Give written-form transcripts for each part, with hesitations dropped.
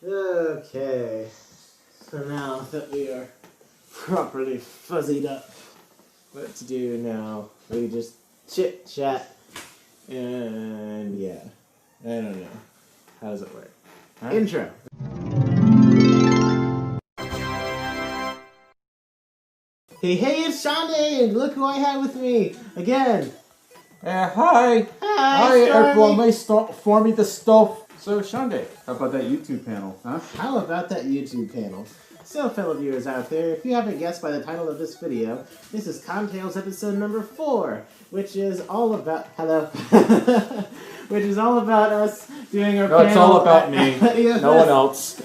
Okay, so now that we are properly fuzzied up, what to do now? We just chit chat, and yeah, I don't know. How does it work? Huh? Intro. Hey, it's Schande, and look who I have with me again. Hi, Stormi. everyone. Nice for me the stuff. So Schande, how about that YouTube panel, huh? How about that YouTube panel? So, fellow viewers out there, if you haven't guessed by the title of this video, this is Cocktails episode number 4, which is all about which is all about us doing our panel. No, it's all about me. No one else.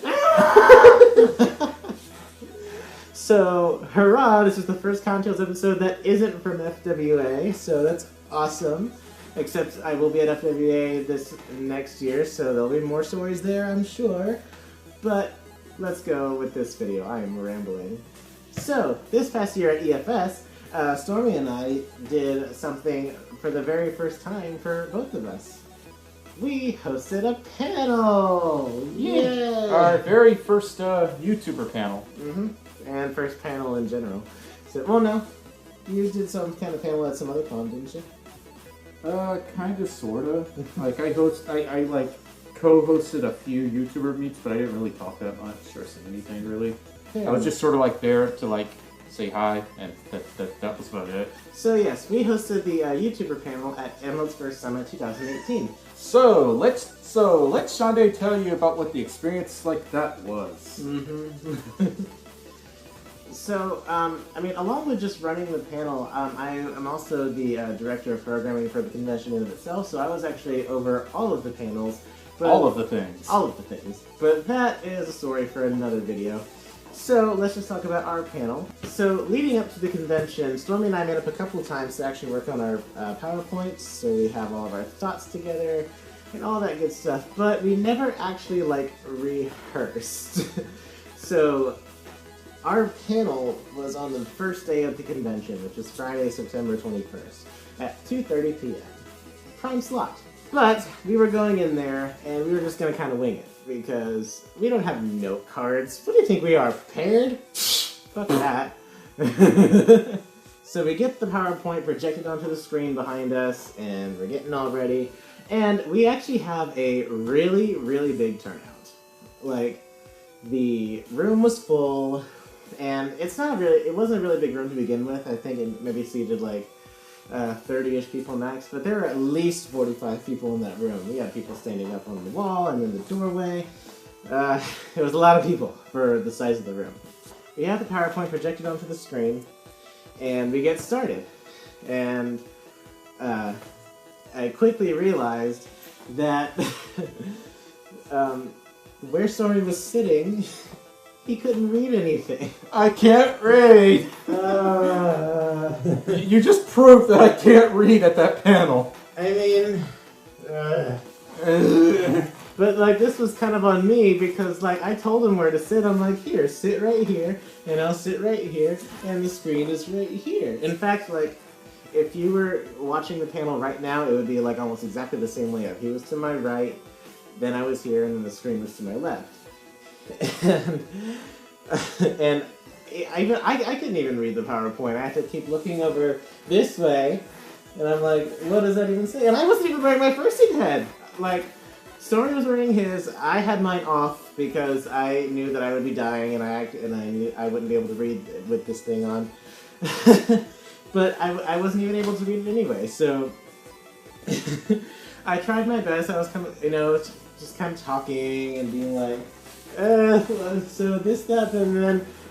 So, hurrah! This is the first Cocktails episode that isn't from FWA, so that's awesome. Except I will be at FWA this next year, so there'll be more stories there, I'm sure. But let's go with this video. I am rambling. So, this past year at EFS, Stormi and I did something for the very first time for both of us. We hosted a panel! Yay! Our very first YouTuber panel. And first panel in general. So, well, no. You did some kind of panel at some other con, didn't you? Kind of, sorta. Like I like co-hosted a few YouTuber meets, but I didn't really talk that much or say anything really. Yeah. I was just sort of like there to like say hi, and that was about it. So yes, we hosted the YouTuber panel at Emerald's First Summit 2018. So let's Schande tell you about what the experience like that was. So, I mean, along with just running the panel, I am also the director of programming for the convention in itself, so I was actually over all of the panels. But all of the things. All of the things. But that is a story for another video. So, let's just talk about our panel. So, leading up to the convention, Stormi and I met up a couple of times to actually work on our PowerPoints, so we have all of our thoughts together, and all that good stuff, but we never actually, like, rehearsed. So, our panel was on the first day of the convention, which is Friday, September 21st, at 2:30 p.m. Prime slot. But we were going in there, and we were just going to kind of wing it, because we don't have note cards. What do you think we are, prepared? Fuck that. So we get the PowerPoint projected onto the screen behind us, and we're getting all ready, and we actually have a really, really big turnout. Like, the room was full. And it wasn't a really big room to begin with. I think it maybe seated like 30-ish people max, but there were at least 45 people in that room. We had people standing up on the wall and in the doorway. It was a lot of people for the size of the room. We have the PowerPoint projected onto the screen, and we get started. And I quickly realized that where Stormi was sitting, he couldn't read anything. I can't read! You just proved that I can't read at that panel. I mean... But, like, this was kind of on me because, like, I told him where to sit. I'm like, here, sit right here, and I'll sit right here, and the screen is right here. In fact, like, if you were watching the panel right now, it would be, like, almost exactly the same layout. He was to my right, then I was here, and then the screen was to my left. And I couldn't even read the PowerPoint. I had to keep looking over this way, and I'm like, what does that even say? And I wasn't even wearing my first aid head. Like, Stormi was wearing his. I had mine off because I knew that I would be dying, and I knew I wouldn't be able to read with this thing on. But I wasn't even able to read it anyway. So I tried my best. I was kind of, just kind of talking and being like, so this, that, and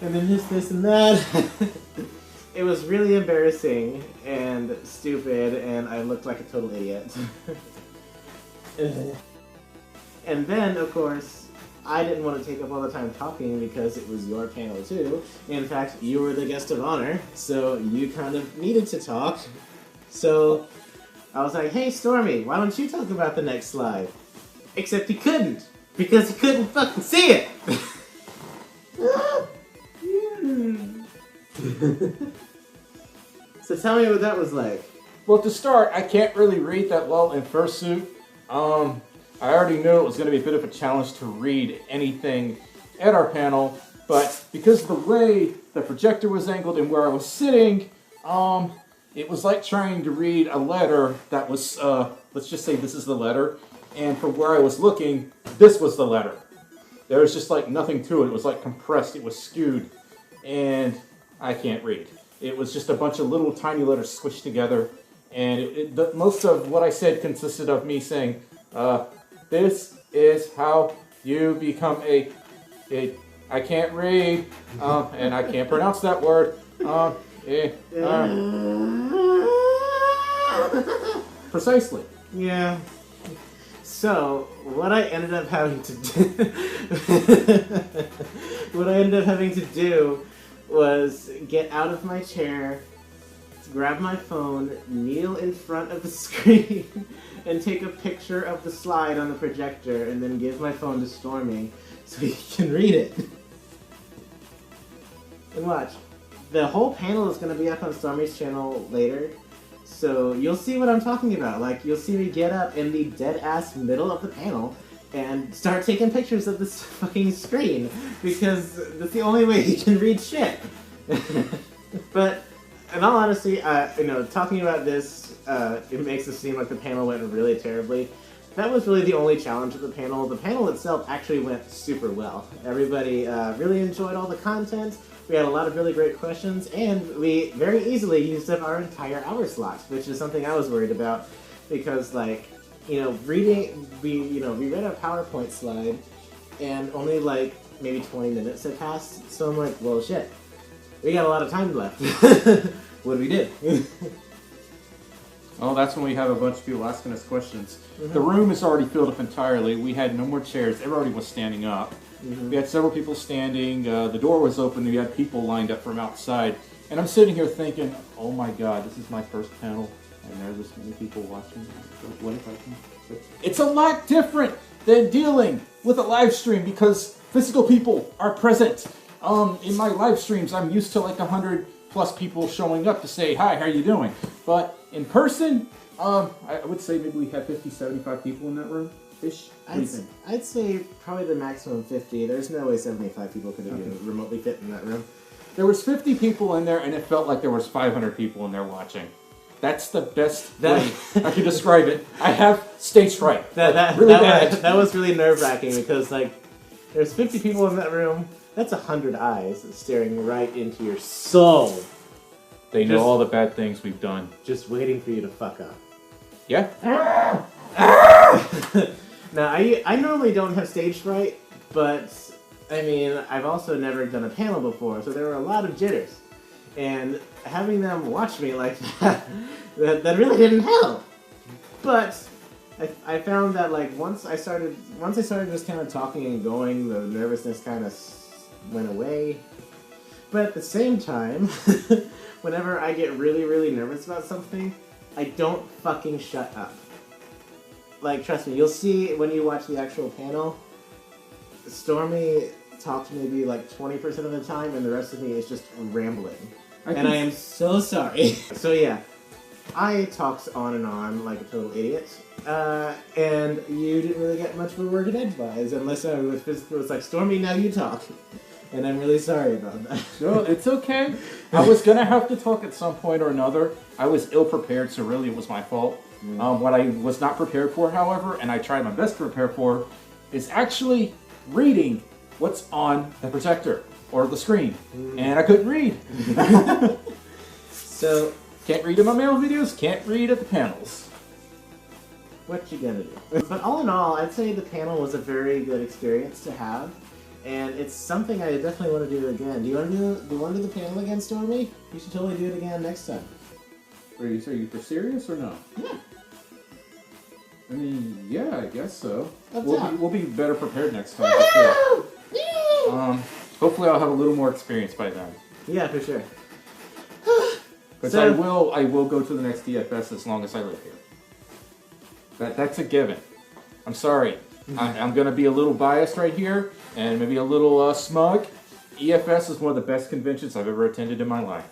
then this, and that. It was really embarrassing and stupid, and I looked like a total idiot. And then, of course, I didn't want to take up all the time talking because it was your panel too. In fact, you were the guest of honor, so you kind of needed to talk. So I was like, hey Stormi, why don't you talk about the next slide? Except he couldn't, because he couldn't fucking see it! So tell me what that was like. Well, to start, I can't really read that well in fursuit. I already knew it was going to be a bit of a challenge to read anything at our panel, but because of the way the projector was angled and where I was sitting, it was like trying to read a letter that was, let's just say this is the letter, and from where I was looking, this was the letter. There was just like nothing to it. It was like compressed, it was skewed, and I can't read. It was just a bunch of little tiny letters squished together, and most of what I said consisted of me saying, this is how you become I can't read, and I can't pronounce that word. Precisely. Yeah. So, what I ended up having to do, was get out of my chair, grab my phone, kneel in front of the screen, and take a picture of the slide on the projector, and then give my phone to Stormi so he can read it. And watch. The whole panel is going to be up on Stormi's channel later, so you'll see what I'm talking about. Like, you'll see me get up in the dead-ass middle of the panel and start taking pictures of this fucking screen, because that's the only way he can read shit. But, in all honesty, talking about this, it makes it seem like the panel went really terribly. That was really the only challenge of the panel. The panel itself actually went super well. Everybody really enjoyed all the content. We had a lot of really great questions, and we very easily used up our entire hour slot, which is something I was worried about, because, like, we read a PowerPoint slide, and only, like, maybe 20 minutes had passed, so I'm like, well, shit, we got a lot of time left. What do we do? Well, that's when we have a bunch of people asking us questions. The room is already filled up entirely. We had no more chairs. Everybody was standing up. We had several people standing. The door was open. We had people lined up from outside. And I'm sitting here thinking, oh my god, this is my first panel, and there's this many people watching. What if I can? It's a lot different than dealing with a live stream, because physical people are present. In my live streams, I'm used to like 100+ people showing up to say, hi, how are you doing? But in person, I would say maybe we had 50, 75 people in that room. I'd say probably the maximum 50. There's no way 75 people could have been remotely fit in that room. There was 50 people in there, and it felt like there was 500 people in there watching. That's the best way I can describe it. I have stage fright. That was really nerve-wracking, because, like, there's 50 people in that room. That's 100 eyes staring right into your soul. They know all the bad things we've done. Just waiting for you to fuck up. Yeah. Now, I normally don't have stage fright, but, I mean, I've also never done a panel before, so there were a lot of jitters. And having them watch me like that, that really didn't help. But I found that, like, once I started just kind of talking and going, the nervousness kind of went away. But at the same time, whenever I get really, really nervous about something, I don't fucking shut up. Like, trust me, you'll see when you watch the actual panel, Stormi talks maybe like 20% of the time, and the rest of me is just rambling. And I am so sorry. So yeah, I talked on and on like a total idiot, and you didn't really get much of a word of advice, unless I was like, Stormi, now you talk. And I'm really sorry about that. No, it's okay. I was going to have to talk at some point or another. I was ill-prepared, so really it was my fault. What I was not prepared for, however, and I tried my best to prepare for, is actually reading what's on the projector or the screen. And I couldn't read. So, can't read in my mail videos, can't read at the panels. What you gonna do? But all in all, I'd say the panel was a very good experience to have. And it's something I definitely want to do again. Do you want to do the panel again, Stormi? You should totally do it again next time. Are you for serious or no? Yeah. I mean, yeah, I guess so. We'll be better prepared next time. For sure. Hopefully I'll have a little more experience by then. Yeah, for sure. But I will go to the next EFS as long as I live here. That's a given. I'm sorry. I'm going to be a little biased right here, and maybe a little smug. EFS is one of the best conventions I've ever attended in my life.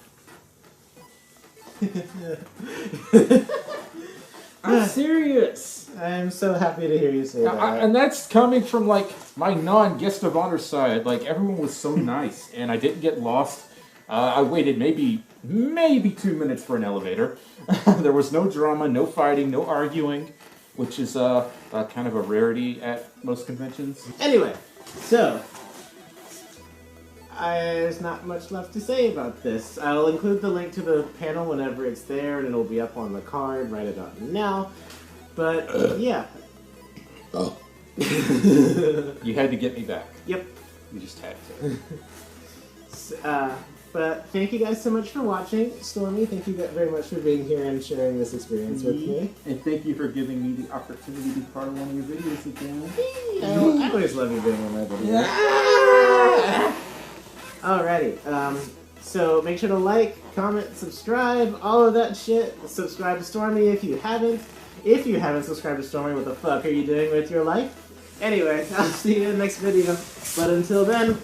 I'm serious. I'm so happy to hear you say that. And that's coming from, like, my non-guest of honor side. Like, everyone was so nice, and I didn't get lost. I waited maybe 2 minutes for an elevator. There was no drama, no fighting, no arguing, which is kind of a rarity at most conventions. Anyway, so there's not much left to say about this. I'll include the link to the panel whenever it's there, and it'll be up on the card right about now. But yeah. Oh. You had to get me back. Yep. You just had to. But thank you guys so much for watching. Stormi, thank you very much for being here and sharing this experience with me. And thank you for giving me the opportunity to be part of one of your videos again. I always love you being on my videos. Alrighty, so make sure to like, comment, subscribe, all of that shit. Subscribe to Stormi if you haven't. If you haven't subscribed to Stormi, what the fuck are you doing with your life? Anyway, I'll see you in the next video. But until then,